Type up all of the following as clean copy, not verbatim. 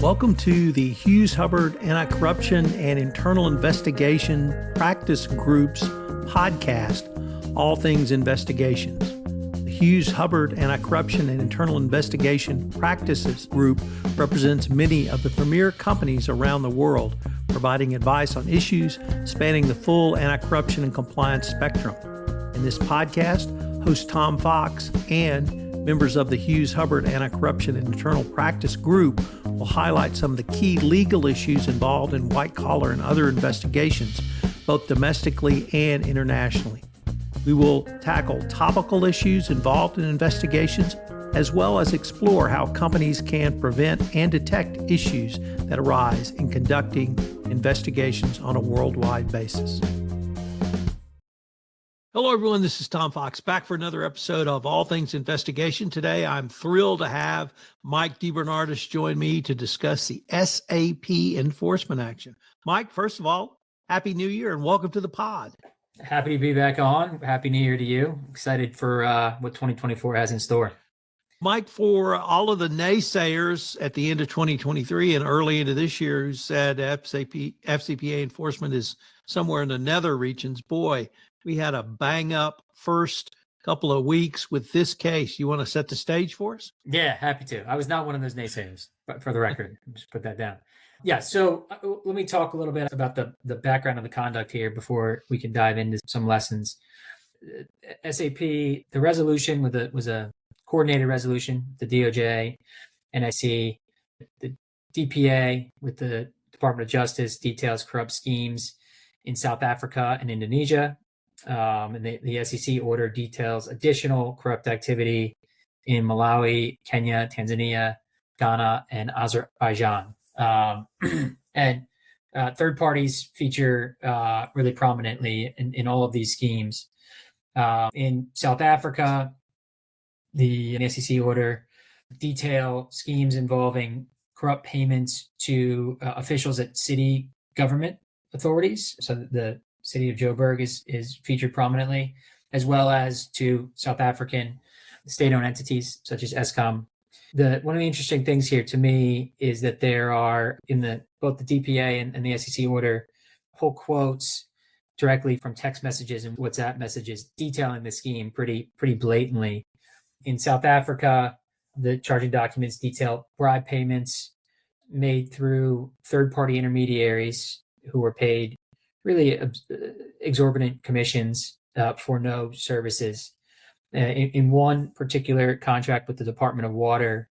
Welcome to the Hughes Hubbard Anti-Corruption and Internal Investigation Practice Group's podcast, All Things Investigations. The Hughes Hubbard Anti-Corruption and Internal Investigation Practices Group represents many of the premier companies around the world, providing advice on issues spanning the full anti-corruption and compliance spectrum. In this podcast, host Tom Fox and members of the Hughes Hubbard Anti-Corruption and Internal Practice Group will highlight some of the key legal issues involved in white-collar and other investigations, both domestically and internationally. We will tackle topical issues involved in investigations, as well as explore how companies can prevent and detect issues that arise in conducting investigations on a worldwide basis. Hello, everyone. This is Tom Fox, back for another episode of All Things Investigation. Today, I'm thrilled to have Mike DeBernardis join me to discuss the SAP enforcement action. Mike, first of all, Happy New Year and welcome to the pod. Happy to be back on. Happy New Year to you. Excited for what 2024 has in store. Mike, for all of the naysayers at the end of 2023 and early into this year who said FCPA enforcement is somewhere in the nether regions, boy, we had a bang up first couple of weeks with this case. You want to set the stage for us? Yeah, happy to. I was not one of those naysayers, but for the record, just put that down. Yeah, so let me talk a little bit about the background of the conduct here before we can dive into some lessons. SAP, the resolution was a coordinated resolution, the DOJ, NIC, the DPA with the Department of Justice details corrupt schemes in South Africa and Indonesia. And the SEC order details additional corrupt activity in Malawi, Kenya, Tanzania, Ghana, and Azerbaijan. And third parties feature really prominently in all of these schemes. In South Africa, the SEC order detail schemes involving corrupt payments to officials at city government authorities. So the city of Joburg is featured prominently, as well as to South African state-owned entities such as Eskom. One of the interesting things here to me is that there are in both the DPA and the SEC order pull quotes directly from text messages and WhatsApp messages detailing the scheme pretty blatantly. In South Africa, the charging documents detail bribe payments made through third-party intermediaries who were paid really exorbitant commissions for no services. In one particular contract with the Department of Water,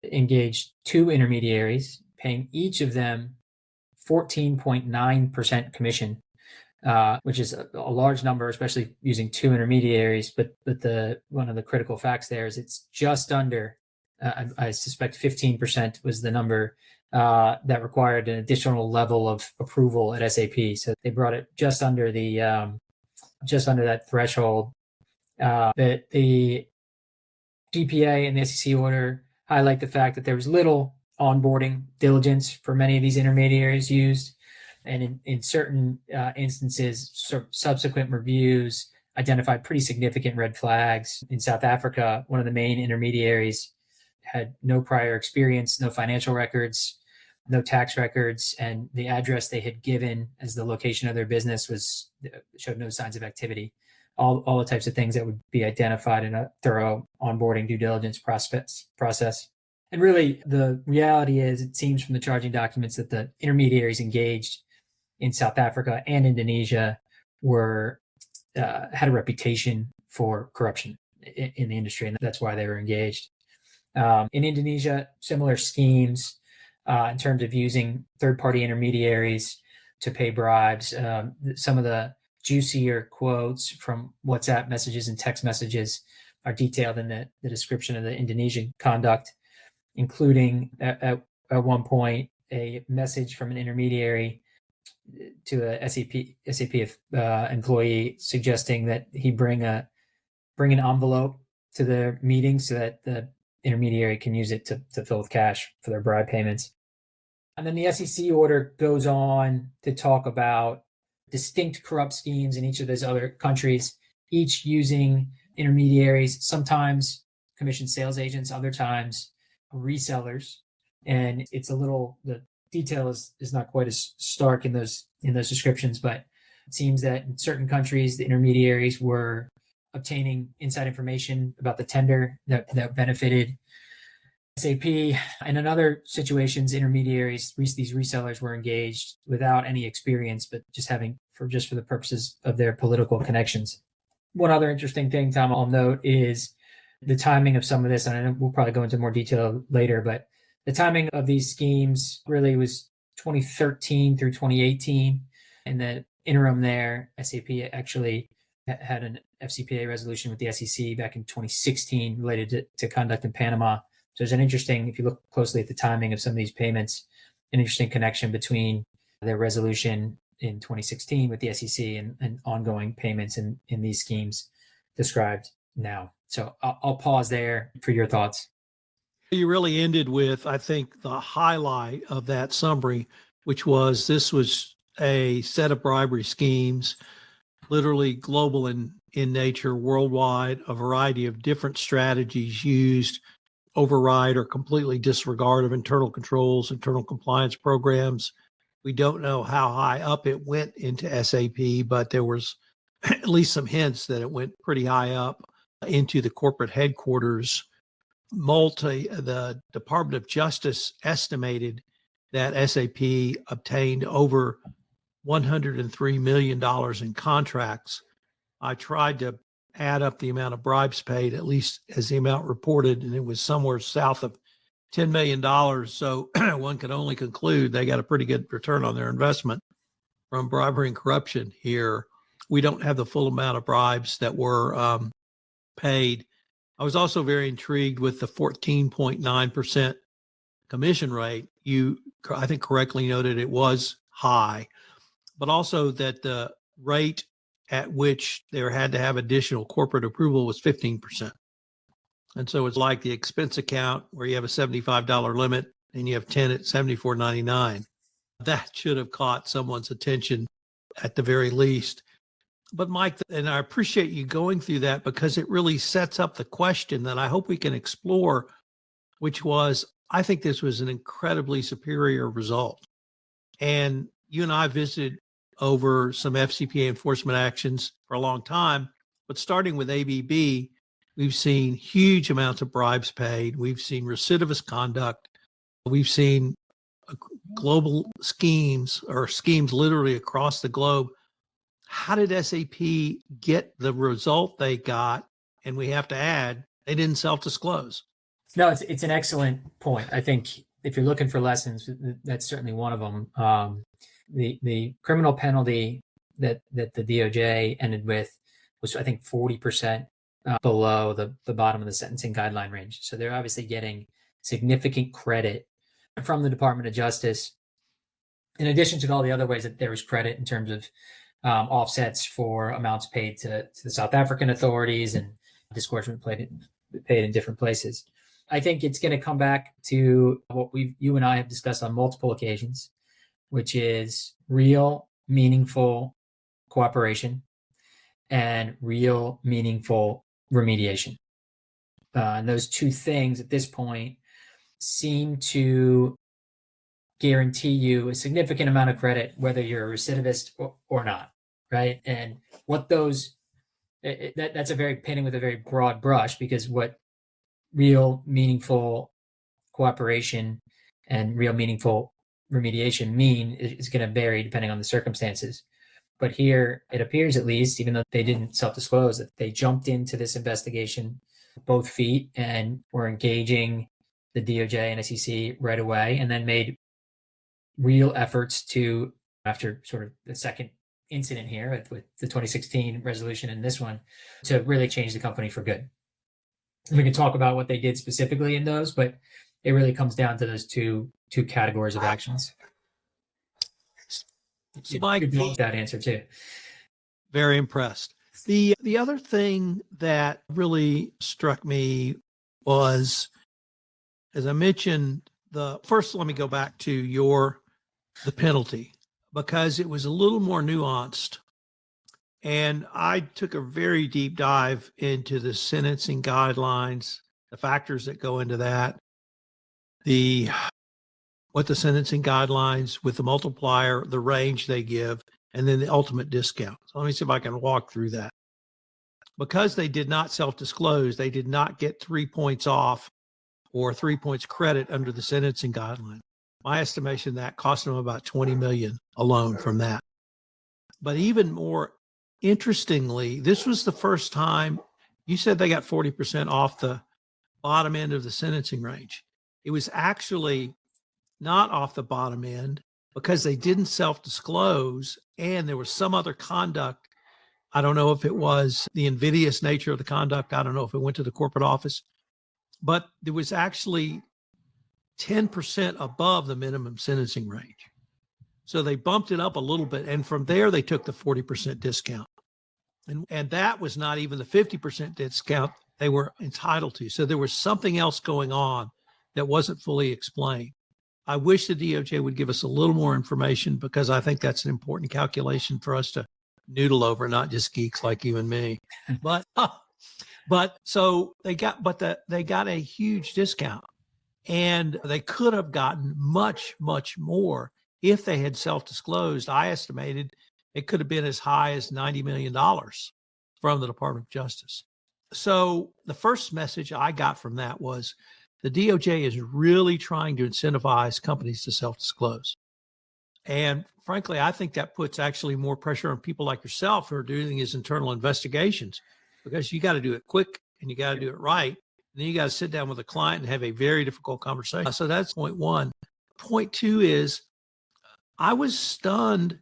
engaged two intermediaries, paying each of them 14.9% commission, which is a large number, especially using two intermediaries. But one of the critical facts there is it's just under, I suspect 15% was the number that required an additional level of approval at SAP. So they brought it just under that threshold. The DPA and the SEC order highlight the fact that there was little onboarding diligence for many of these intermediaries used. And in certain instances, subsequent reviews identified pretty significant red flags. In South Africa, one of the main intermediaries had no prior experience, no financial records, no tax records, and the address they had given as the location of their business showed no signs of activity. All the types of things that would be identified in a thorough onboarding due diligence process. And really, the reality is, it seems from the charging documents that the intermediaries engaged in South Africa and Indonesia had a reputation for corruption in the industry, and that's why they were engaged. In Indonesia, similar schemes in terms of using third-party intermediaries to pay bribes. Some of the juicier quotes from WhatsApp messages and text messages are detailed in the description of the Indonesian conduct, including at one point a message from an intermediary to a SAP employee suggesting that he bring an envelope to their meeting so that the intermediary can use it to fill with cash for their bribe payments. And then the SEC order goes on to talk about distinct corrupt schemes in each of those other countries, each using intermediaries, sometimes commissioned sales agents, other times resellers and it's a little, the detail is not quite as stark in those descriptions, but it seems that in certain countries, the intermediaries were obtaining inside information about the tender that benefited SAP. And in other situations, intermediaries, these resellers were engaged without any experience, but just for the purposes of their political connections. One other interesting thing, Tom, I'll note is the timing of some of this, and I know we'll probably go into more detail later, but the timing of these schemes really was 2013 through 2018. In the interim there, SAP actually had an FCPA resolution with the SEC back in 2016 related to conduct in Panama. So there's an interesting, if you look closely at the timing of some of these payments, an interesting connection between their resolution in 2016 with the SEC and ongoing payments in these schemes described now. So I'll pause there for your thoughts. You really ended with, I think, the highlight of that summary, which was this was a set of bribery schemes, literally global in nature, worldwide, a variety of different strategies used, override or completely disregard of internal controls, internal compliance programs. We don't know how high up it went into SAP, but there was at least some hints that it went pretty high up into the corporate headquarters. The Department of Justice estimated that SAP obtained over $103 million in contracts. I tried to add up the amount of bribes paid, at least as the amount reported, and it was somewhere south of $10 million. So one can only conclude they got a pretty good return on their investment from bribery and corruption here. We don't have the full amount of bribes that were paid. I was also very intrigued with the 14.9% commission rate. You, I think, correctly noted it was high, but also that the rate at which there had to have additional corporate approval was 15%. And so it's like the expense account where you have a $75 limit and you have 10 at $74.99. That should have caught someone's attention at the very least. But Mike, and I appreciate you going through that because it really sets up the question that I hope we can explore, which was, I think this was an incredibly superior result. And you and I visited over some FCPA enforcement actions for a long time, but starting with ABB, we've seen huge amounts of bribes paid. We've seen recidivist conduct. We've seen global schemes literally across the globe. How did SAP get the result they got? And we have to add, they didn't self-disclose. No, it's an excellent point. I think if you're looking for lessons, that's certainly one of them. The criminal penalty that the DOJ ended with was, I think, 40% below the bottom of the sentencing guideline range. So they're obviously getting significant credit from the Department of Justice, in addition to all the other ways that there was credit in terms of offsets for amounts paid to the South African authorities and disgorgement paid in different places. I think it's going to come back to what you and I have discussed on multiple occasions, which is real, meaningful cooperation and real, meaningful remediation. And those two things at this point seem to guarantee you a significant amount of credit, whether you're a recidivist or not, right? And what those, that's a very painting with a very broad brush, because what real meaningful cooperation and real meaningful remediation mean is going to vary depending on the circumstances. But here it appears, at least, even though they didn't self-disclose, that they jumped into this investigation both feet and were engaging the DOJ and SEC right away, and then made real efforts to, after sort of the second incident here with the 2016 resolution and this one, to really change the company for good. We can talk about what they did specifically in those, but it really comes down to those two categories of actions. Mike, that answer too. Very impressed. The other thing that really struck me was, as I mentioned, first let me go back to the penalty, because it was a little more nuanced. And I took a very deep dive into the sentencing guidelines, the factors that go into that, the what the sentencing guidelines with the multiplier, the range they give, and then the ultimate discount. So let me see if I can walk through that. Because they did not self-disclose, they did not get 3 points off or 3 points credit under the sentencing guideline. My estimation that cost them about $20 million alone from that. But even more interestingly, this was the first time you said they got 40% off the bottom end of the sentencing range. It was actually not off the bottom end because they didn't self-disclose and there was some other conduct. I don't know if it was the invidious nature of the conduct. I don't know if it went to the corporate office, but there was actually 10% above the minimum sentencing range. So they bumped it up a little bit. And from there, they took the 40% discount. And that was not even the 50% discount they were entitled to. So there was something else going on that wasn't fully explained. I wish the DOJ would give us a little more information because I think that's an important calculation for us to noodle over, not just geeks like you and me. But so they got a huge discount, and they could have gotten much, much more if they had self-disclosed. I estimated it could have been as high as $90 million from the Department of Justice. So the first message I got from that was the DOJ is really trying to incentivize companies to self-disclose. And frankly, I think that puts actually more pressure on people like yourself who are doing these internal investigations, because you got to do it quick and you got to do it right. And then you got to sit down with a client and have a very difficult conversation. So that's point one. Point two is I was stunned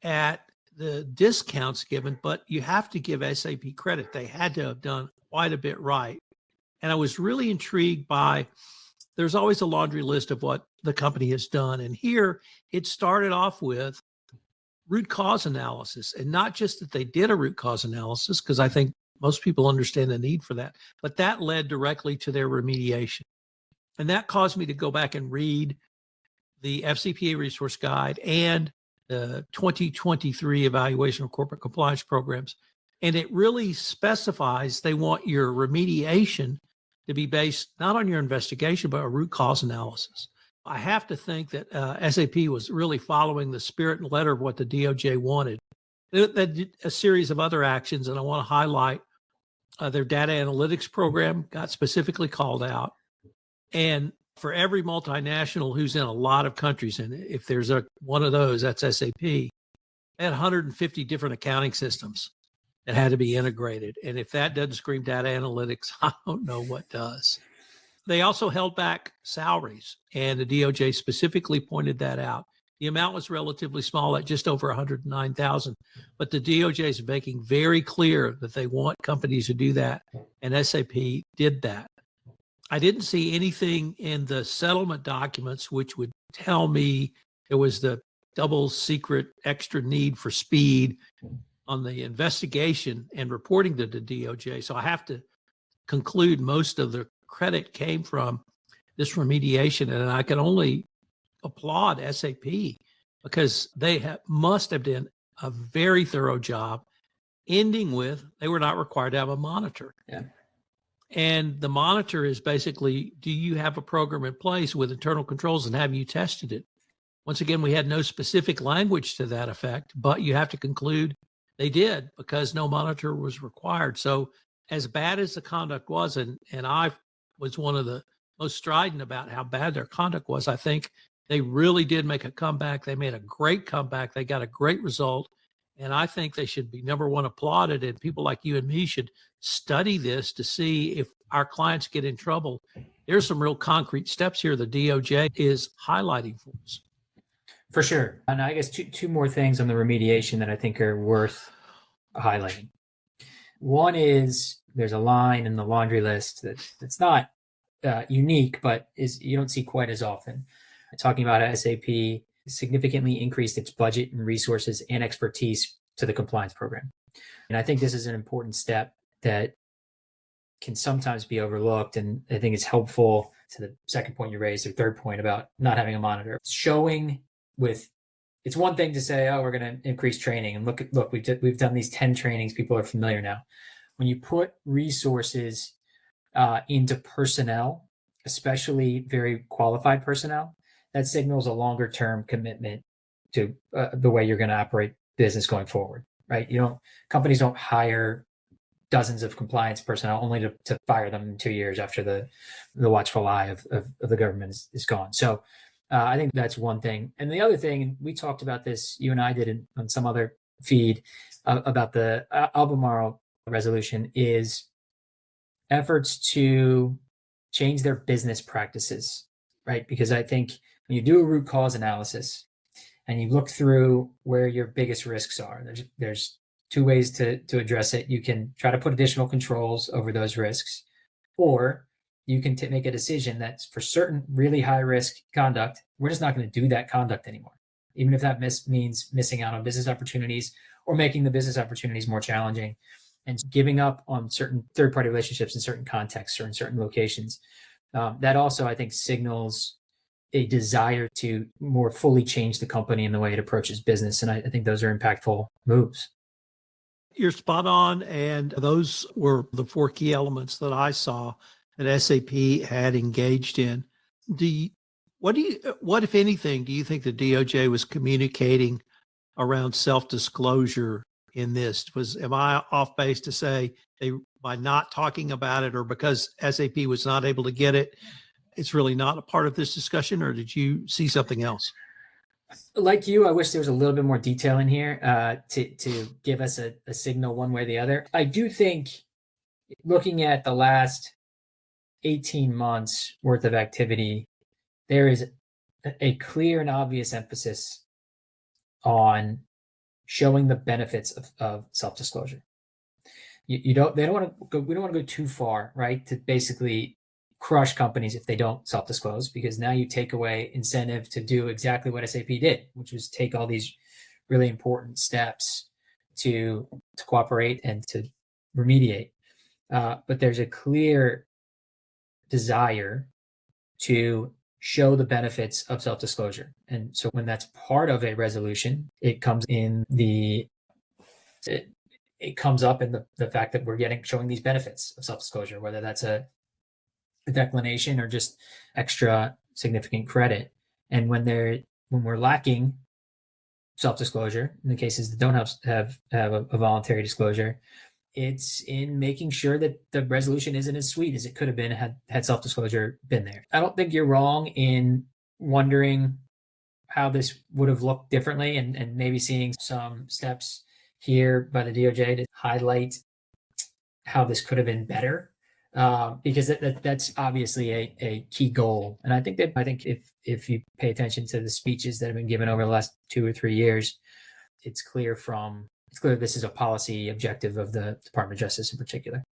at the discounts given, but you have to give SAP credit. They had to have done quite a bit right. And I was really intrigued by, there's always a laundry list of what the company has done. And here it started off with root cause analysis, and not just that they did a root cause analysis, because I think most people understand the need for that, but that led directly to their remediation. And that caused me to go back and read the FCPA resource guide and the 2023 evaluation of corporate compliance programs. And it really specifies they want your remediation to be based not on your investigation, but a root cause analysis. I have to think that SAP was really following the spirit and letter of what the DOJ wanted. They did a series of other actions, and I want to highlight their data analytics program got specifically called out. And for every multinational who's in a lot of countries, and if there's one of those, that's SAP, they had 150 different accounting systems that had to be integrated. And if that doesn't scream data analytics, I don't know what does. They also held back salaries, and the DOJ specifically pointed that out. The amount was relatively small at just over 109,000, but the DOJ is making very clear that they want companies to do that, and SAP did that. I didn't see anything in the settlement documents which would tell me there was the double secret extra need for speed on the investigation and reporting to the DOJ. So I have to conclude most of the credit came from this remediation, and I can only applaud SAP because they must have done a very thorough job, ending with they were not required to have a monitor. Yeah. And the monitor is basically, do you have a program in place with internal controls and have you tested it? Once again, we had no specific language to that effect, but you have to conclude they did because no monitor was required. So as bad as the conduct was, and I was one of the most strident about how bad their conduct was, I think they really did make a comeback. They made a great comeback. They got a great result. And I think they should be, number one, applauded. And people like you and me should study this to see if our clients get in trouble. There's some real concrete steps here the DOJ is highlighting for us. For sure. And I guess two more things on the remediation that I think are worth highlighting. One is there's a line in the laundry list that's not unique, but you don't see quite as often. Talking about how SAP significantly increased its budget and resources and expertise to the compliance program. And I think this is an important step that can sometimes be overlooked. And I think it's helpful to the second point you raised, or third point about not having a monitor. Showing it's one thing to say, oh, we're going to increase training. And look, we've done these 10 trainings. People are familiar now. When you put resources into personnel, especially very qualified personnel, that signals a longer term commitment to the way you're going to operate business going forward, right? Companies don't hire dozens of compliance personnel only to fire them in 2 years after the watchful eye of the government is gone. So I think that's one thing. And the other thing, and we talked about this, you and I did on some other feed about the Albemarle resolution, is efforts to change their business practices, right? Because I think when you do a root cause analysis and you look through where your biggest risks are, there's two ways to address it. You can try to put additional controls over those risks, or you can make a decision that for certain really high risk conduct, we're just not going to do that conduct anymore, even if that means missing out on business opportunities or making the business opportunities more challenging and giving up on certain third-party relationships in certain contexts or in certain locations. That also, I think, signals a desire to more fully change the company and the way it approaches business. And I think those are impactful moves. You're spot on. And those were the four key elements that I saw that SAP had engaged in. What, if anything, do you think the DOJ was communicating around self-disclosure in this? Am I off base to say by not talking about it, or because SAP was not able to get it, it's really not a part of this discussion, or did you see something else? Like you, I wish there was a little bit more detail in here to give us a signal one way or the other. I do think, looking at the last 18 months worth of activity, there is a clear and obvious emphasis on showing the benefits of self-disclosure. We don't want to go too far, right? To basically crush companies if they don't self-disclose, because now you take away incentive to do exactly what SAP did, which was take all these really important steps to cooperate and to remediate. But there's a clear desire to show the benefits of self-disclosure. And so when that's part of a resolution, it comes up in the fact that we're showing these benefits of self-disclosure, whether that's a declination or just extra significant credit. And when we're lacking self-disclosure, in the cases that don't have a voluntary disclosure, it's in making sure that the resolution isn't as sweet as it could have been had self-disclosure been there. I don't think you're wrong in wondering how this would have looked differently, and maybe seeing some steps here by the DOJ to highlight how this could have been better, because that's obviously a key goal. And I think if you pay attention to the speeches that have been given over the last 2 or 3 years, it's clear this is a policy objective of the Department of Justice in particular.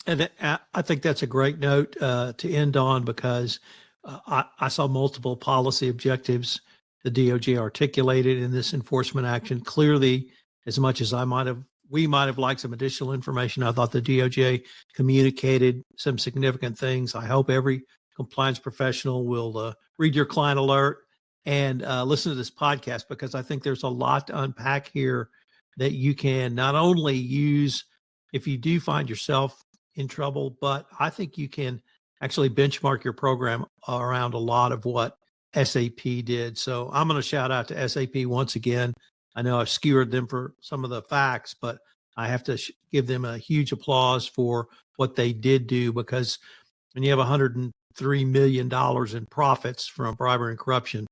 And I think that's a great note to end on, because I saw multiple policy objectives the DOJ articulated in this enforcement action. Clearly, as much as we might have liked some additional information, I thought the DOJ communicated some significant things. I hope every compliance professional will read your client alert and listen to this podcast, because I think there's a lot to unpack here that you can not only use if you do find yourself in trouble, but I think you can actually benchmark your program around a lot of what SAP did. So I'm going to shout out to SAP once again. I know I've skewered them for some of the facts, but I have to give them a huge applause for what they did do, because when you have $103 million in profits from bribery and corruption,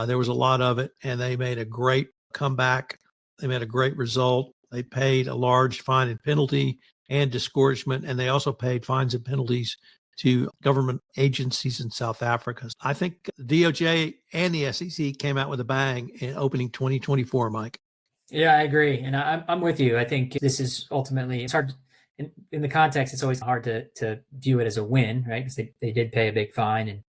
there was a lot of it, and they made a great comeback. They made a great result. They paid a large fine and penalty and disgorgement, and they also paid fines and penalties to government agencies in South Africa. I think the DOJ and the SEC came out with a bang in opening 2024, Mike. Yeah, I agree. And I'm with you. I think this is ultimately, it's hard in the context, it's always hard to view it as a win, right? Because they did pay a big fine.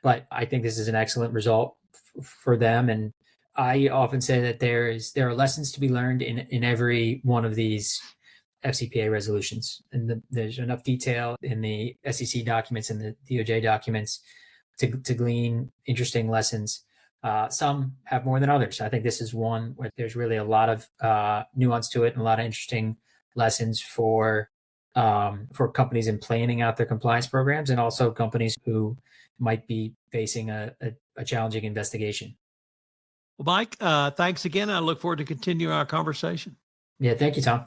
But I think this is an excellent result for them. And I often say that there are lessons to be learned in every one of these FCPA resolutions. And there's enough detail in the SEC documents and the DOJ documents to glean interesting lessons. Some have more than others. I think this is one where there's really a lot of nuance to it and a lot of interesting lessons for companies in planning out their compliance programs, and also companies who might be facing a a challenging investigation. Well, Mike, thanks again. I look forward to continuing our conversation. Yeah, thank you, Tom.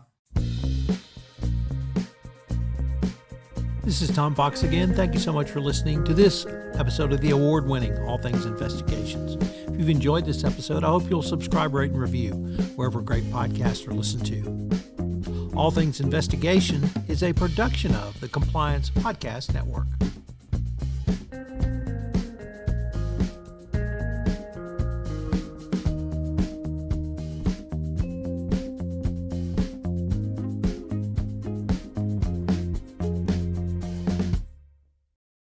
This is Tom Fox again. Thank you so much for listening to this episode of the award-winning All Things Investigations. If you've enjoyed this episode, I hope you'll subscribe, rate, and review wherever great podcasts are listened to. All Things Investigation is a production of the Compliance Podcast Network.